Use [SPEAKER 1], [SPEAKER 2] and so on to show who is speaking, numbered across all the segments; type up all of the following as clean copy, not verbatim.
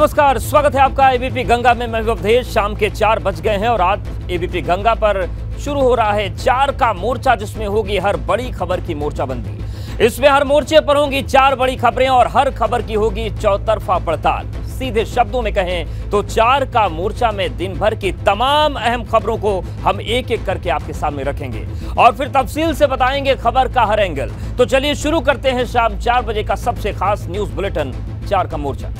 [SPEAKER 1] नमस्कार, स्वागत है आपका एबीपी गंगा में। मैं अवधेश। शाम के 4 बज गए हैं और आज एबीपी गंगा पर शुरू हो रहा है 4 का मोर्चा, जिसमें होगी हर बड़ी खबर की मोर्चाबंदी। इसमें हर मोर्चे पर होंगी 4 बड़ी खबरें और हर खबर की होगी चौतरफा पड़ताल। सीधे शब्दों में कहें तो 4 का मोर्चा में दिन भर की तमाम अहम खबरों को हम एक एक करके आपके सामने रखेंगे और फिर तफसील से बताएंगे खबर का हर एंगल। तो चलिए शुरू करते हैं शाम 4 बजे का सबसे खास न्यूज बुलेटिन 4 का मोर्चा।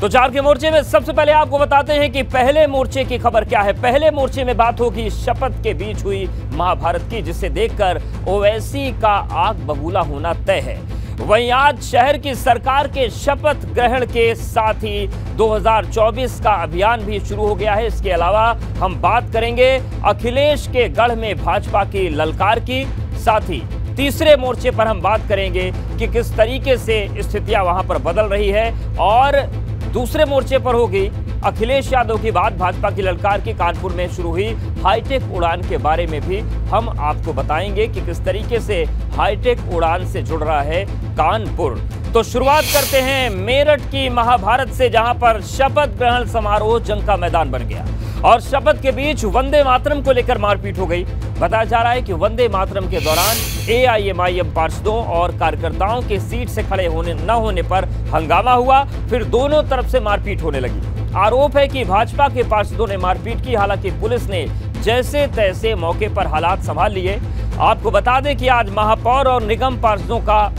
[SPEAKER 1] तो 4 के मोर्चे में सबसे पहले आपको बताते हैं कि पहले मोर्चे की खबर क्या है। पहले मोर्चे में बात होगी शपथ के बीच हुई महाभारत की, जिसे देखकर ओवैसी का आग बबूला होना तय है। वहीं आज शहर की सरकार के शपथ ग्रहण के साथ ही 2024 का अभियान भी शुरू हो गया है। इसके अलावा हम बात करेंगे अखिलेश के गढ़ में भाजपा की ललकार की, साथ ही तीसरे मोर्चे पर हम बात करेंगे कि किस तरीके से स्थितियां वहां पर बदल रही है और दूसरे मोर्चे पर होगी अखिलेश यादव की बात, भाजपा की ललकार की कानपुर में शुरू हुई हाईटेक उड़ान के बारे में भी हम आपको बताएंगे कि किस तरीके से हाईटेक उड़ान से जुड़ रहा है कानपुर। तो शुरुआत करते हैं मेरठ की महाभारत से, जहां पर शपथ ग्रहण समारोह जंग का मैदान बन गया और शपथ के बीच वंदे मातरम को लेकर मारपीट हो गई। बताया जा रहा है कि वंदे मातरम के दौरान एआईएमआईएम पार्षदों और कार्यकर्ताओं के सीट से खड़े न होने पर हंगामा हुआ, फिर दोनों तरफ से मारपीट होने लगी। आरोप है कि भाजपा के पार्षदों ने मारपीट की, हालांकि पुलिस ने जैसे तैसे मौके पर हालात संभाल लिए। आपको बता दें कि आज महापौर और निगम पार्षदों का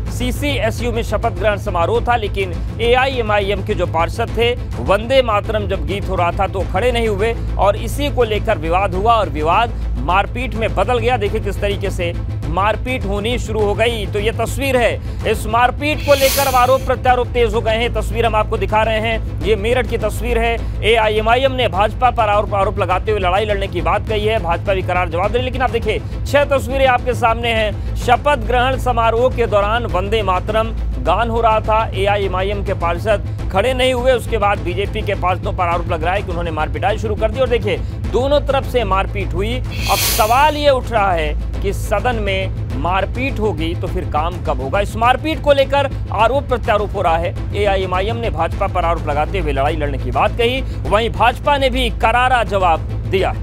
[SPEAKER 1] सीसीएसयू में शपथ ग्रहण समारोह था, लेकिन एआईएमआईएम के जो पार्षद थे वंदे मातरम जब गीत हो रहा था तो खड़े नहीं हुए और इसी को लेकर विवाद हुआ और विवाद मारपीट में बदल गया। देखिए किस तरीके से मारपीट होनी शुरू हो गई। तो ये तस्वीर है, इस मारपीट को लेकर अब आरोप प्रत्यारोप तेज हो गए हैं। तस्वीर हम आपको दिखा रहे हैं, ये मेरठ की तस्वीर है। एआईएमआईएम ने भाजपा पर आरोप लगाते हुए लड़ाई लड़ने की बात कही है, भाजपा भी करार जवाब दे रही। लेकिन आप देखिए 6 तस्वीरें आपके सामने हैं। शपथ ग्रहण समारोह के दौरान वंदे मातरम गान हो रहा था, एआईएमआईएम के पार्षद खड़े नहीं हुए। उसके बाद बीजेपी के पार्षदों पर आरोप लग रहा है कि उन्होंने मारपीटाई शुरू कर दी और देखिए दोनों तरफ से मारपीट हुई। अब सवाल ये उठ रहा है कि सदन में मारपीट होगी तो फिर काम कब होगा। इस मारपीट को लेकर आरोप प्रत्यारोप हो रहा है। एआईएमआईएम ने भाजपा पर आरोप लगाते हुए लड़ाई लड़ने की बात कही, वहीं भाजपा ने भी करारा जवाब दिया।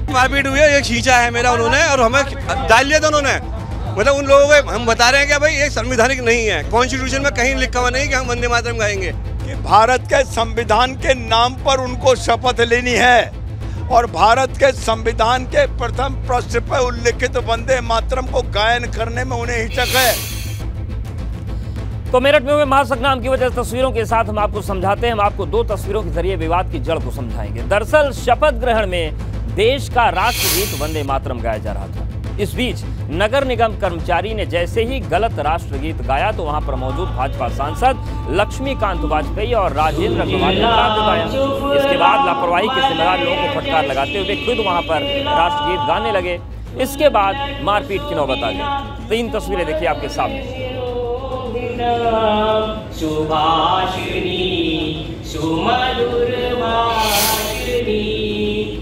[SPEAKER 2] मारपीट हुई है, ये खींचा है मेरा उन्होंने और हमें डाल लिया था उन्होंने। मतलब उन लोगों को हम बता रहे हैं कि भाई ये संवैधानिक नहीं है, कॉन्स्टिट्यूशन में कहीं लिखा हुआ नहीं कि हम वंदे मातरम गाएंगे।
[SPEAKER 3] कि भारत के संविधान के नाम पर उनको शपथ लेनी है और भारत के संविधान के प्रथम पृष्ठ पर उल्लिखित वंदे मातरम को गायन करने में उन्हें हिचक है।
[SPEAKER 1] तो मेरठ में हुए महासंग्राम की वजह से तस्वीरों के साथ हम आपको समझाते हैं। हम आपको 2 तस्वीरों के जरिए विवाद की जड़ को समझाएंगे। दरअसल शपथ ग्रहण में देश का राष्ट्रगीत वंदे मातरम गाया जा रहा था। इस बीच नगर निगम कर्मचारी ने जैसे ही गलत राष्ट्रगीत गाया तो वहां पर मौजूद भाजपा सांसद लक्ष्मीकांत वाजपेयी और राजेंद्र अग्रवाल ने विरोध जताया। इसके बाद लापरवाही के जिम्मेदार लोगों को फटकार लगाते हुए खुद वहां पर राष्ट्रगीत गाने लगे। इसके बाद मारपीट की नौबत आ गई। 3 तस्वीरें देखिए आपके सामने।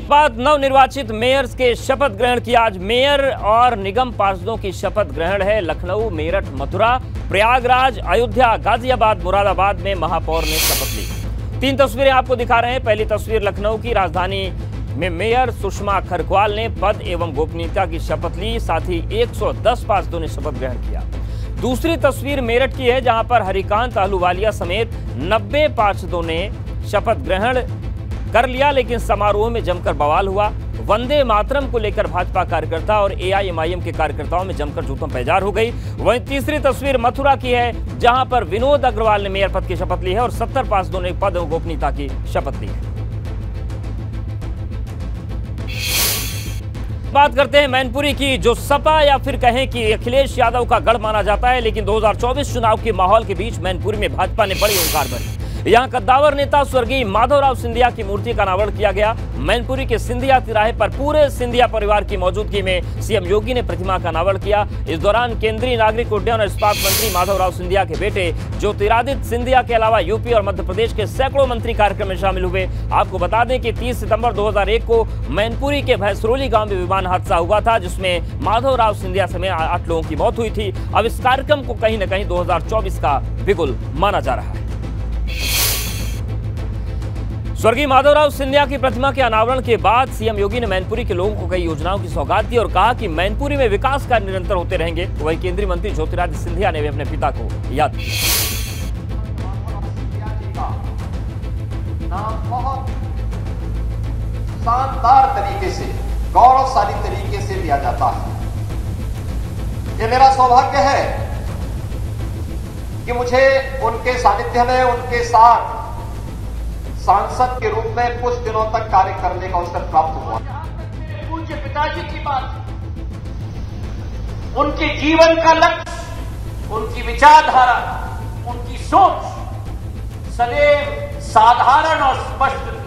[SPEAKER 1] बाद नवनिर्वाचित मेयर्स के शपथ ग्रहण की। आज मेयर और निगम पार्षदों की शपथ ग्रहण है। लखनऊ, मेरठ, मथुरा, प्रयागराज, अयोध्या, गाजियाबाद, मुरादाबाद में महापौर ने शपथ ली। 3 तस्वीरें आपको दिखा रहे हैं। पहली तस्वीर लखनऊ की, राजधानी में मेयर सुषमा खरक्वाल ने पद एवं गोपनीयता की शपथ ली, साथ ही 110 पार्षदों ने शपथ ग्रहण किया। दूसरी तस्वीर मेरठ की है, जहां पर हरिकांत अहलूवालिया समेत 90 पार्षदों ने शपथ ग्रहण कर लिया, लेकिन समारोह में जमकर बवाल हुआ। वंदे मातरम को लेकर भाजपा कार्यकर्ता और एआईएमआईएम के कार्यकर्ताओं में जमकर जूतों पैजार हो गई। वहीं तीसरी तस्वीर मथुरा की है, जहां पर विनोद अग्रवाल ने मेयर पद की शपथ ली है और 70 पार्षदों ने पद और गोपनीयता की शपथ ली है। बात करते हैं मैनपुरी की, जो सपा या फिर कहें कि अखिलेश यादव का गढ़ माना जाता है, लेकिन 2024 चुनाव के माहौल के बीच मैनपुरी में भाजपा ने बड़ी हुंकार भरी। यहाँ कद्दावर नेता स्वर्गीय माधवराव सिंधिया की मूर्ति का अनावरण किया गया। मैनपुरी के सिंधिया तिराहे पर पूरे सिंधिया परिवार की मौजूदगी में सीएम योगी ने प्रतिमा का अनावरण किया। इस दौरान केंद्रीय नागरिक उड्डयन और इस्पात मंत्री माधवराव सिंधिया के बेटे ज्योतिरादित्य सिंधिया के अलावा यूपी और मध्य प्रदेश के सैकड़ों मंत्री कार्यक्रम में शामिल हुए। आपको बता दें कि 30 सितंबर 2001 को मैनपुरी के भैंसरोली गांव में विमान हादसा हुआ था, जिसमें माधवराव सिंधिया समेत 8 लोगों की मौत हुई थी। अब इस कार्यक्रम को कहीं न कहीं 2024 का बिगुल माना जा रहा है। स्वर्गीय माधवराव सिंधिया की प्रतिमा के अनावरण के बाद सीएम योगी ने मैनपुरी के लोगों को कई योजनाओं की सौगात दी और कहा कि मैनपुरी में विकास कार्य निरंतर होते रहेंगे। वहीं केंद्रीय मंत्री ज्योतिरादित्य सिंधिया ने भी अपने पिता को याद किया।
[SPEAKER 4] बहुत शानदार तरीके से, गौरवशाली तरीके से लिया जाता है। ये मेरा सौभाग्य है कि मुझे उनके सानिध्य में, उनके साथ सांसद के रूप में कुछ दिनों तक कार्य करने का अवसर प्राप्त हुआ। पूज्य पिताजी की बात, उनके जीवन का लक्ष्य, उनकी विचारधारा, उनकी सोच सदैव साधारण और स्पष्ट थी।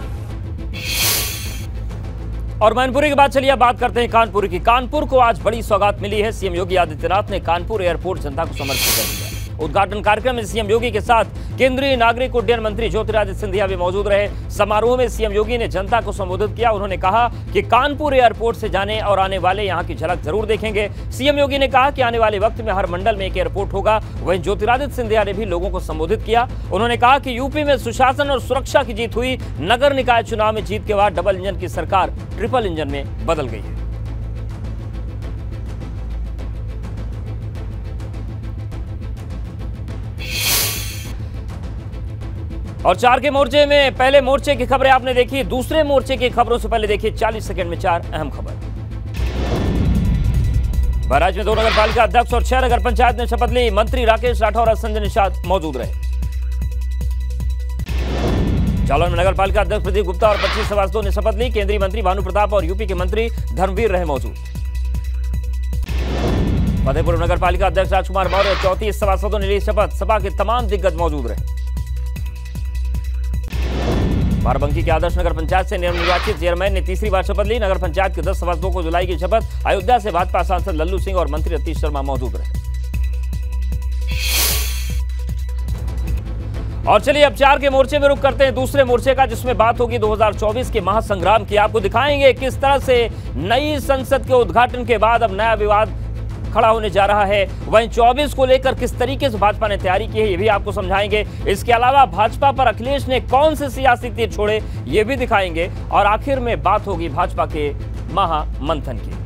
[SPEAKER 1] और मैनपुरी के बाद चलिए बात करते हैं कानपुर की। कानपुर को आज बड़ी सौगात मिली है। सीएम योगी आदित्यनाथ ने कानपुर एयरपोर्ट जनता को समर्पित कर दिया। उद्घाटन कार्यक्रम में सीएम योगी के साथ केंद्रीय नागरिक उड्डयन मंत्री ज्योतिरादित्य सिंधिया भी मौजूद रहे। समारोह में सीएम योगी ने जनता को संबोधित किया। उन्होंने कहा कि कानपुर एयरपोर्ट से जाने और आने वाले यहां की झलक जरूर देखेंगे। सीएम योगी ने कहा कि आने वाले वक्त में हर मंडल में एक एयरपोर्ट होगा। वहीं ज्योतिरादित्य सिंधिया ने भी लोगों को संबोधित किया। उन्होंने कहा कि यूपी में सुशासन और सुरक्षा की जीत हुई। नगर निकाय चुनाव में जीत के बाद डबल इंजन की सरकार ट्रिपल इंजन में बदल गई है। और 4 के मोर्चे में पहले मोर्चे की खबरें आपने देखी। दूसरे मोर्चे की खबरों से पहले देखिए 40 सेकंड में 4 अहम खबर। बहराइच में 2 नगर पालिका अध्यक्ष और 6 नगर पंचायत ने शपथ ली। मंत्री राकेश राठौर और संजय निषाद मौजूद रहे। जालौन में नगर पालिका अध्यक्ष प्रदीप गुप्ता और 25 सभासदों ने शपथ ली। केंद्रीय मंत्री भानु प्रताप और यूपी के मंत्री धर्मवीर रहे मौजूद। फतेहपुर नगर पालिका अध्यक्ष राजकुमार मौर्य और 34 सभासदों ने ली शपथ। सभा के तमाम दिग्गज मौजूद रहे। बाराबंकी के आदर्श नगर पंचायत से नवनिर्वाचित चेयरमैन ने तीसरी बार शपथ ली। नगर पंचायत के 10 सभासदों को दिलाई गई शपथ। अयोध्या से भाजपा सांसद लल्लू सिंह और मंत्री रतीश शर्मा मौजूद रहे। और चलिए अब 4 के मोर्चे में रुक करते हैं दूसरे मोर्चे का, जिसमें बात होगी 2024 के महासंग्राम की। आपको दिखाएंगे किस तरह से नई संसद के उद्घाटन के बाद अब नया विवाद खड़ा होने जा रहा है। वहीं 24 को लेकर किस तरीके से भाजपा ने तैयारी की है, ये भी आपको समझाएंगे। इसके अलावा भाजपा पर अखिलेश ने कौन से सियासी तीर छोड़े, ये भी दिखाएंगे। और आखिर में बात होगी भाजपा के महामंथन की।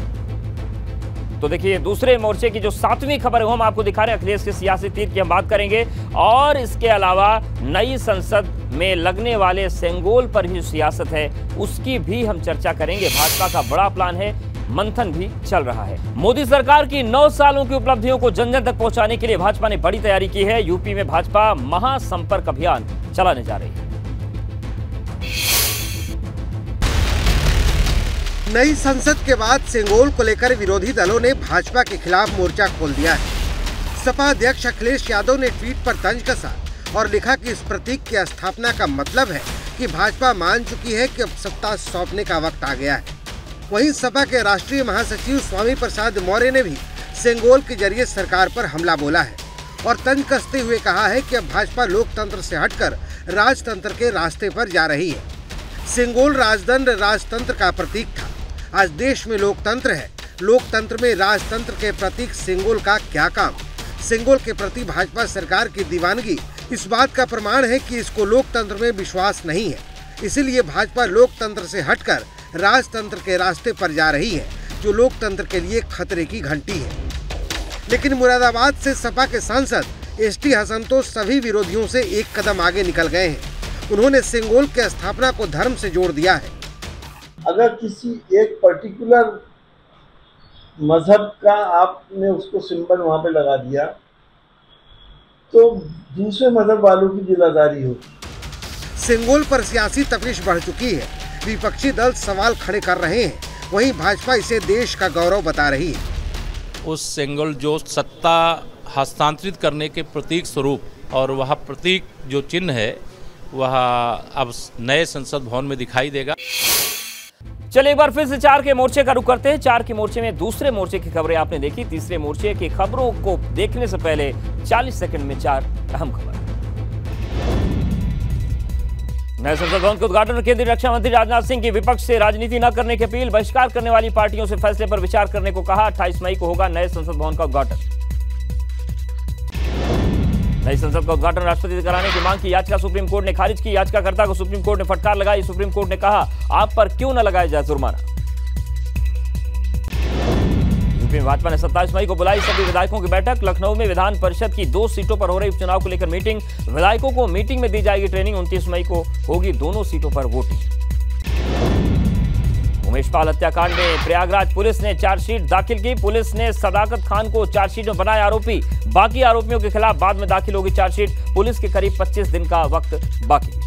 [SPEAKER 1] तो देखिए दूसरे मोर्चे की जो 7वीं खबर है वो हम आपको दिखा रहे हैं। अखिलेश के सियासी तीर की हम बात करेंगे। और इसके अलावा नई संसद में लगने वाले सेंगोल पर ही सियासत है, उसकी भी हम चर्चा करेंगे। भाजपा का बड़ा प्लान है, मंथन भी चल रहा है। मोदी सरकार की 9 सालों की उपलब्धियों को जन जन तक पहुंचाने के लिए भाजपा ने बड़ी तैयारी की है। यूपी में भाजपा महासंपर्क अभियान चलाने जा रही है।
[SPEAKER 5] नई संसद के बाद सेंगोल को लेकर विरोधी दलों ने भाजपा के खिलाफ मोर्चा खोल दिया है। सपा अध्यक्ष अखिलेश यादव ने ट्वीट पर तंज कसा और लिखा कि इस प्रतीक की स्थापना का मतलब है कि भाजपा मान चुकी है कि अब सत्ता सौंपने का वक्त आ गया है। वहीं सपा के राष्ट्रीय महासचिव स्वामी प्रसाद मौर्य ने भी सेंगोल के जरिए सरकार पर हमला बोला है और तंज कसते हुए कहा है कि अब भाजपा लोकतंत्र से हटकर राजतंत्र के रास्ते पर जा रही है। सेंगोल राजदंड राजतंत्र का प्रतीक था। आज देश में लोकतंत्र है, लोकतंत्र में राजतंत्र के प्रतीक सेंगोल का क्या काम। सेंगोल के प्रति भाजपा सरकार की दीवानगी इस बात का प्रमाण है कि इसको लोकतंत्र में विश्वास नहीं है। इसीलिए भाजपा लोकतंत्र से हटकर राजतंत्र के रास्ते पर जा रही है, जो लोकतंत्र के लिए खतरे की घंटी है। लेकिन मुरादाबाद से सपा के सांसद एसटी हसन तो सभी विरोधियों से एक कदम आगे निकल गए हैं। उन्होंने सेंगोल के स्थापना को धर्म से जोड़ दिया है।
[SPEAKER 6] अगर किसी एक पर्टिकुलर मजहब का आपने उसको सिंबल वहां पे लगा दिया तो दूसरे मजहब वालों की दिलादारी होगी।
[SPEAKER 5] सेंगोल पर सियासी तपिश बढ़ चुकी है। विपक्षी दल सवाल खड़े कर रहे हैं, वहीं भाजपा इसे देश का गौरव बता रही है।
[SPEAKER 7] उस सेंगोल जो सत्ता हस्तांतरित करने के प्रतीक स्वरूप और वह प्रतीक जो चिन्ह है वह अब नए संसद भवन में दिखाई देगा।
[SPEAKER 1] चलिए एक बार फिर से 4 के मोर्चे का रुख करते हैं। 4 के मोर्चे में दूसरे मोर्चे की खबरें आपने देखी। तीसरे मोर्चे की खबरों को देखने से पहले 40 सेकंड में 4 अहम खबर। नए संसद भवन के उद्घाटन में केंद्रीय रक्षा मंत्री राजनाथ सिंह की विपक्ष से राजनीति न करने की अपील। बहिष्कार करने वाली पार्टियों से फैसले पर विचार करने को कहा। 28 मई को होगा नए संसद भवन का उद्घाटन। नई संसद का उद्घाटन राष्ट्रपति से कराने की मांग की याचिका सुप्रीम कोर्ट ने खारिज की। याचिकाकर्ता को सुप्रीम कोर्ट ने फटकार लगाई। सुप्रीम कोर्ट ने कहा आप पर क्यों न लगाया जाए जुर्माना। यूपी में भाजपा ने 27 मई को बुलाई सभी विधायकों की बैठक। लखनऊ में विधान परिषद की 2 सीटों पर हो रही उपचुनाव को लेकर मीटिंग। विधायकों को मीटिंग में दी जाएगी ट्रेनिंग। 29 मई को होगी दोनों सीटों पर वोटिंग। उमेश पाल हत्याकांड में प्रयागराज पुलिस ने चार्जशीट दाखिल की। पुलिस ने सदाकत खान को चार्जशीट में बनाया आरोपी। बाकी आरोपियों के खिलाफ बाद में दाखिल होगी चार्जशीट। पुलिस के करीब 25 दिन का वक्त बाकी।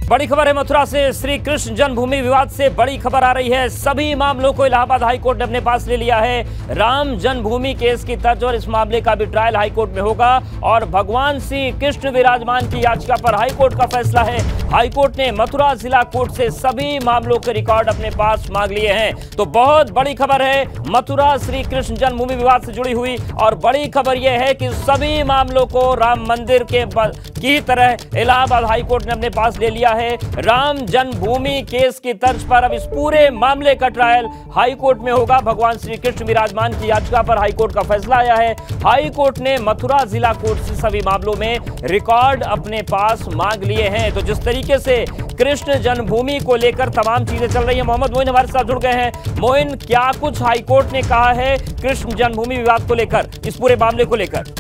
[SPEAKER 1] बड़ी खबर है मथुरा से। श्री कृष्ण जन्मभूमि विवाद से बड़ी खबर आ रही है। सभी मामलों को इलाहाबाद हाईकोर्ट ने अपने पास ले लिया है। राम जन्मभूमि केस की तर्ज और इस मामले का भी ट्रायल हाईकोर्ट में होगा और भगवान श्री कृष्ण विराजमान की याचिका पर हाईकोर्ट का फैसला है। हाईकोर्ट ने मथुरा जिला कोर्ट से सभी मामलों के रिकॉर्ड अपने पास मांग लिए हैं। तो बहुत बड़ी खबर है मथुरा श्री कृष्ण जन्मभूमि विवाद से जुड़ी हुई। और बड़ी खबर यह है कि सभी मामलों को राम मंदिर की तरह इलाहाबाद हाईकोर्ट ने अपने पास ले लिया है। राम जन्मभूमि केस की तर्ज पर अब इस पूरे मामले का ट्रायल हाईकोर्ट में होगा। भगवान श्री कृष्ण विराजमान की याचिका पर हाईकोर्ट का फैसला आया है। हाईकोर्ट ने मथुरा जिला कोर्ट से सभी मामलों में रिकॉर्ड अपने पास मांग लिए हैं। तो जिस तरीके से कृष्ण जन्मभूमि को लेकर तमाम चीजें चल रही है, मोहम्मद मोइन हमारे साथ जुड़ गए हैं। मोइन, क्या कुछ हाईकोर्ट ने कहा है कृष्ण जन्मभूमि विवाद को लेकर, इस पूरे मामले को लेकर?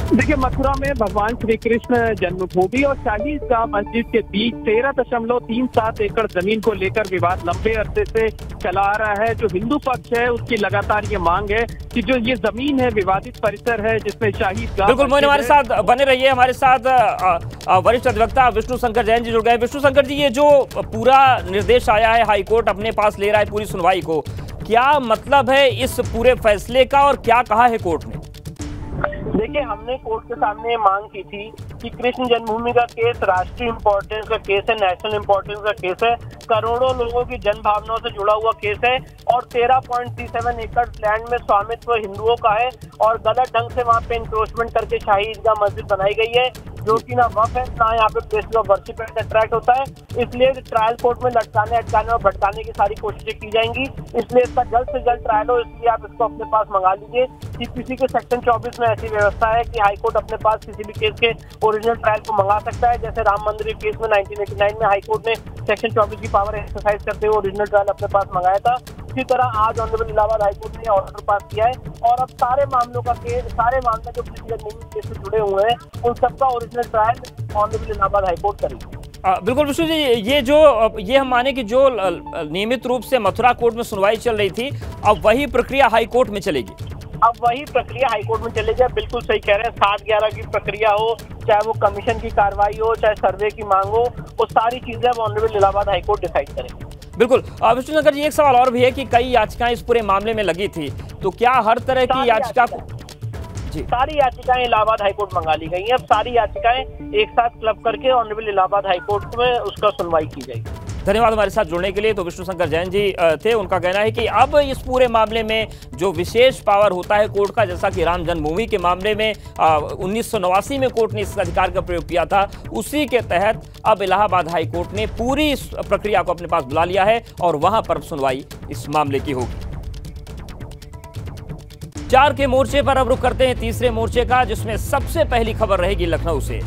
[SPEAKER 8] देखिए, मथुरा में भगवान श्री कृष्ण जन्मभूमि और शाहीदगाह मस्जिद के बीच 13.37 एकड़ जमीन को लेकर विवाद लंबे अरसे से चला आ रहा है। जो हिंदू पक्ष है उसकी लगातार ये मांग है कि जो ये जमीन है विवादित परिसर है जिसमें शाहीदगाह।
[SPEAKER 1] बिल्कुल मोइन, हमारे साथ बने रहिए। हमारे साथ वरिष्ठ अधिवक्ता विष्णु शंकर जैन जी जुड़ गए। विष्णु शंकर जी, ये जो पूरा निर्देश आया है हाईकोर्ट अपने पास ले रहा है पूरी सुनवाई को, क्या मतलब है इस पूरे फैसले का और क्या कहा है कोर्ट ने?
[SPEAKER 8] देखिए, हमने कोर्ट के सामने मांग की थी कि कृष्ण जन्मभूमि का केस राष्ट्रीय इंपॉर्टेंस का केस है, नेशनल इंपॉर्टेंस का केस है, करोड़ों लोगों की जन भावनाओं से जुड़ा हुआ केस है और 13.37 एकड़ लैंड में स्वामित्व हिंदुओं का है और गलत ढंग से वहाँ पे इंक्रोचमेंट करके शाहीदगाह मस्जिद बनाई गई है जो कि ना वफ है ना यहाँ पे प्लेस ऑफ वर्शिप अट्रैक्ट होता है। इसलिए ट्रायल कोर्ट में लटकाने अटकाने और भटकाने की सारी कोशिशें की जाएंगी। इसलिए इसका जल्द से जल्द ट्रायल हो, इसलिए आप इसको अपने पास मंगा लीजिए। सीपीसी के सेक्शन 24 में ऐसी व्यवस्था है कि हाईकोर्ट अपने पास किसी भी केस के ओरिजिनल ट्रायल को मंगा सकता है। जैसे राम मंदिर केस में 1989 में हाईकोर्ट ने सेक्शन 24 की पावर एक्सरसाइज करते हुए ओरिजिनल ट्रायल अपने पास मंगाया था। इसी तरह आज ऑनरेबल इलाहाबाद हाईकोर्ट ने ऑर्डर पास किया है और अब सारे मामलों का केस, सारे मामले जो केस से जुड़े हुए हैं उन सबका original trial honourable Allahabad high court करेगी।
[SPEAKER 1] बिल्कुल विष्णु जी, ये हम माने कि जो नियमित रूप से मथुरा कोर्ट में सुनवाई चल रही थी, अब वही प्रक्रिया हाईकोर्ट में चलेगी।
[SPEAKER 8] अब वही प्रक्रिया हाईकोर्ट में चलेगी। बिल्कुल सही कह रहे हैं, 7/11 की प्रक्रिया हो, चाहे वो कमीशन की कार्रवाई हो, चाहे सर्वे की मांग हो, वो सारी चीजें अब ऑनरेबल इलाहाबाद हाईकोर्ट डिसाइड करेगी।
[SPEAKER 1] बिल्कुल विष्णु शंकर जी, एक सवाल और भी है कि कई याचिकाएं इस पूरे मामले में लगी थी, तो क्या हर तरह की याचिका को जी
[SPEAKER 8] सारी याचिकाएं इलाहाबाद हाईकोर्ट मंगा ली गई हैं। अब सारी याचिकाएं एक साथ क्लब करके ऑनरेबल इलाहाबाद हाईकोर्ट में उसका सुनवाई की जाएगी।
[SPEAKER 1] धन्यवाद हमारे साथ जुड़ने के लिए। तो विष्णु शंकर जैन जी थे, उनका कहना है कि अब इस पूरे मामले में जो विशेष पावर होता है कोर्ट का, जैसा कि राम जन्मभूमि के मामले में 1989 में कोर्ट ने इस अधिकार का प्रयोग किया था, उसी के तहत अब इलाहाबाद हाई कोर्ट ने पूरी प्रक्रिया को अपने पास बुला लिया है और वहां पर सुनवाई इस मामले की होगी। 4 के मोर्चे पर अब रुख करते हैं तीसरे मोर्चे का, जिसमें सबसे पहली खबर रहेगी लखनऊ से।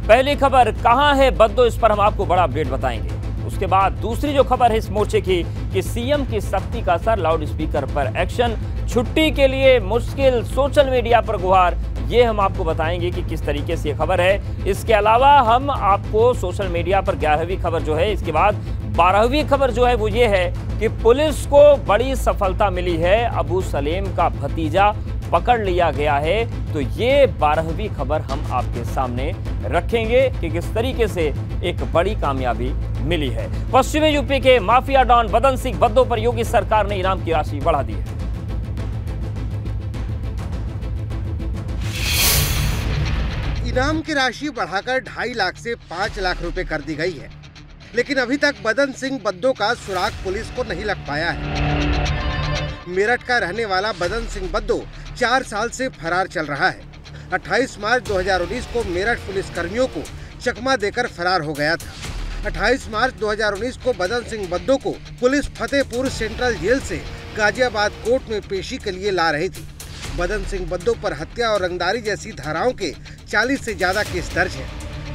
[SPEAKER 1] पहली खबर कहां है बद्दो, इस पर हम आपको बड़ा अपडेट बताएंगे। उसके बाद दूसरी जो खबर है इस मोर्चे की कि सीएम की सख्ती का असर, लाउड स्पीकर पर एक्शन, छुट्टी के लिए मुश्किल, सोशल मीडिया पर गुहार, ये हम आपको बताएंगे कि किस तरीके से ये खबर है। इसके अलावा हम आपको सोशल मीडिया पर 11वीं खबर जो है, इसके बाद 12वीं खबर जो है वो ये है कि पुलिस को बड़ी सफलता मिली है, अबू सलेम का भतीजा पकड़ लिया गया है। तो ये 12वीं खबर हम आपके सामने रखेंगे कि किस तरीके से एक बड़ी कामयाबी मिली है। पश्चिमी यूपी के माफिया डॉन बदन सिंह बद्दो पर योगी सरकार ने इनाम की राशि बढ़ा दी है।
[SPEAKER 5] इनाम की राशि बढ़ाकर 2.5 लाख से 5 लाख रुपए कर दी गई है, लेकिन अभी तक बदन सिंह बद्दो का सुराग पुलिस को नहीं लग पाया है। मेरठ का रहने वाला बदन सिंह बद्दो 4 साल से फरार चल रहा है। 28 मार्च 2019 को मेरठ पुलिस कर्मियों को चकमा देकर फरार हो गया था। 28 मार्च 2019 को बदन सिंह बद्दो को पुलिस फतेहपुर सेंट्रल जेल से गाजियाबाद कोर्ट में पेशी के लिए ला रही थी। बदन सिंह बद्दो पर हत्या और रंगदारी जैसी धाराओं के 40 से ज्यादा केस दर्ज है।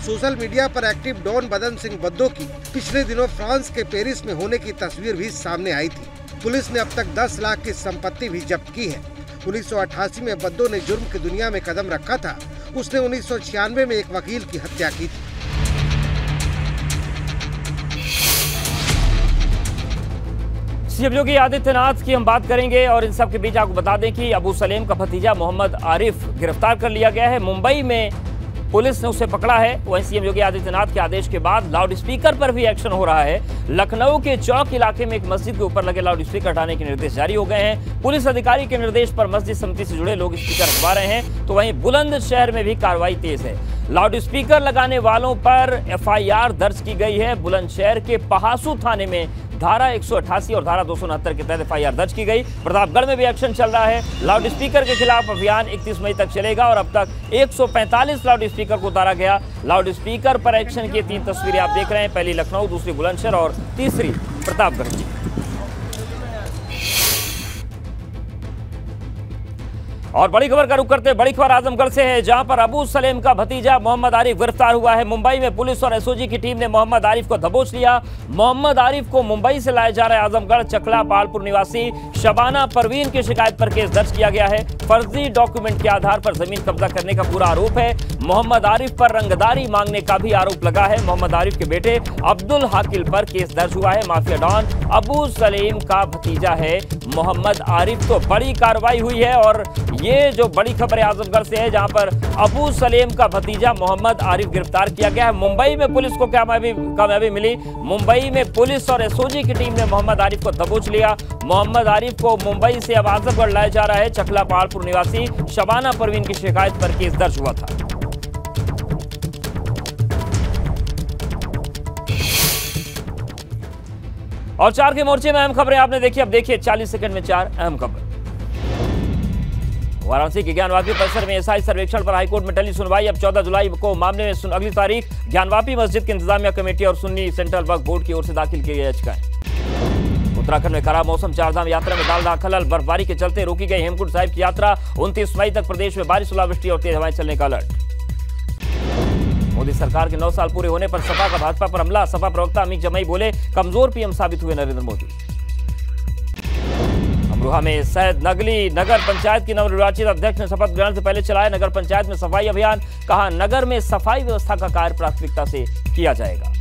[SPEAKER 5] सोशल मीडिया पर एक्टिव डॉन बदन सिंह बद्दो की पिछले दिनों फ्रांस के पेरिस में होने की तस्वीर भी सामने आई थी। पुलिस ने अब तक 10 लाख की संपत्ति भी जब्त की है। 1988 में बद्दो ने जुर्म की दुनिया में कदम रखा था। उसने 1996 में एक वकील की हत्या की थी।
[SPEAKER 1] सीएम योगी आदित्यनाथ की हम बात करेंगे और इन सब के बीच आपको बता दें कि अबू सलेम का भतीजा मोहम्मद आरिफ गिरफ्तार कर लिया गया है। मुंबई में पुलिस ने उसे पकड़ा है। वहीं सीएम योगी आदित्यनाथ के आदेश के बाद लाउड स्पीकर पर भी एक्शन हो रहा है। लखनऊ के चौक इलाके में एक मस्जिद के ऊपर लगे लाउड स्पीकर हटाने के निर्देश जारी हो गए हैं। पुलिस अधिकारी के निर्देश पर मस्जिद समिति से जुड़े लोग स्पीकर हटवा रहे हैं। तो वहीं बुलंदशहर में भी कार्रवाई तेज है। लाउड स्पीकर लगाने वालों पर एफआईआर दर्ज की गई है। बुलंदशहर के पहासू थाने में धारा 188 और धारा 269 के तहत एफआईआर दर्ज की गई। प्रतापगढ़ में भी एक्शन चल रहा है। लाउड स्पीकर के खिलाफ अभियान 31 मई तक चलेगा और अब तक 145 लाउड स्पीकर को उतारा गया। लाउड स्पीकर पर एक्शन की 3 तस्वीरें आप देख रहे हैं। पहली लखनऊ, दूसरी बुलंदशहर और तीसरी प्रतापगढ़ की। और बड़ी खबर का रुख करते हैं। बड़ी खबर आजमगढ़ से है, जहां पर अबू सलेम का भतीजा मोहम्मद आरिफ गिरफ्तार हुआ है। मुंबई में पुलिस और एसओजी की टीम ने मोहम्मद आरिफ को दबोच लिया। मोहम्मद आरिफ को मुंबई से लाया जा रहा है। आजमगढ़ चकला पालपुर निवासी शबाना परवीन की शिकायत पर केस दर्ज किया गया है। फर्जी डॉक्यूमेंट के आधार पर जमीन कब्जा करने का पूरा आरोप है। मोहम्मद आरिफ पर रंगदारी मांगने का भी आरोप लगा है। मोहम्मद आरिफ के बेटे अब्दुल हाकिल पर केस दर्ज हुआ है। माफिया डॉन अबू सलेम का भतीजा है मोहम्मद आरिफ। तो बड़ी कार्रवाई हुई है और ये जो बड़ी खबर है आजमगढ़ से है, जहां पर अबू सलेम का भतीजा मोहम्मद आरिफ गिरफ्तार किया गया है। मुंबई में पुलिस को कामयाबी मिली। मुंबई में पुलिस और एसओजी की टीम ने मोहम्मद आरिफ को दबोच लिया। मोहम्मद आरिफ को मुंबई से अब आजमगढ़ लाया जा रहा है। चकला पहाड़पुर निवासी शबाना परवीन की शिकायत पर केस दर्ज हुआ था। और 4 के मोर्चे में अहम खबरें आपने देखी। अब देखिए 40 सेकंड में 4 अहम खबर। वाराणसी के ज्ञानवापी परिसर में एसआई सर्वेक्षण पर हाईकोर्ट में टली सुनवाई। अब 14 जुलाई को मामले में अगली तारीख। ज्ञानवापी मस्जिद की इंतजामिया कमेटी और सुन्नी सेंट्रल वक्फ बोर्ड की ओर से दाखिल की गई याचिकाएं। उत्तराखंड में खराब मौसम, चारधाम यात्रा में दाल खलल, बर्फबारी के चलते रोकी गई हेमकुंड साहिब की यात्रा। 29 मई तक प्रदेश में बारिश, ओलावृष्टि और तेज हवाएं चलने का अलर्ट। मोदी सरकार के 9 साल पूरे होने पर सपा का भाजपा पर हमला। सपा प्रवक्ता अमित जमई बोले, कमजोर पीएम साबित हुए नरेंद्र मोदी। अमरोहा में सैयद नगली नगर पंचायत की नवनिर्वाचित अध्यक्ष ने शपथ ग्रहण से पहले चलाया नगर पंचायत में सफाई अभियान। कहा, नगर में सफाई व्यवस्था का कार्य प्राथमिकता से किया जाएगा।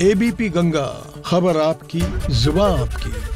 [SPEAKER 9] एबीपी गंगा, खबर आपकी, जुबान आपकी।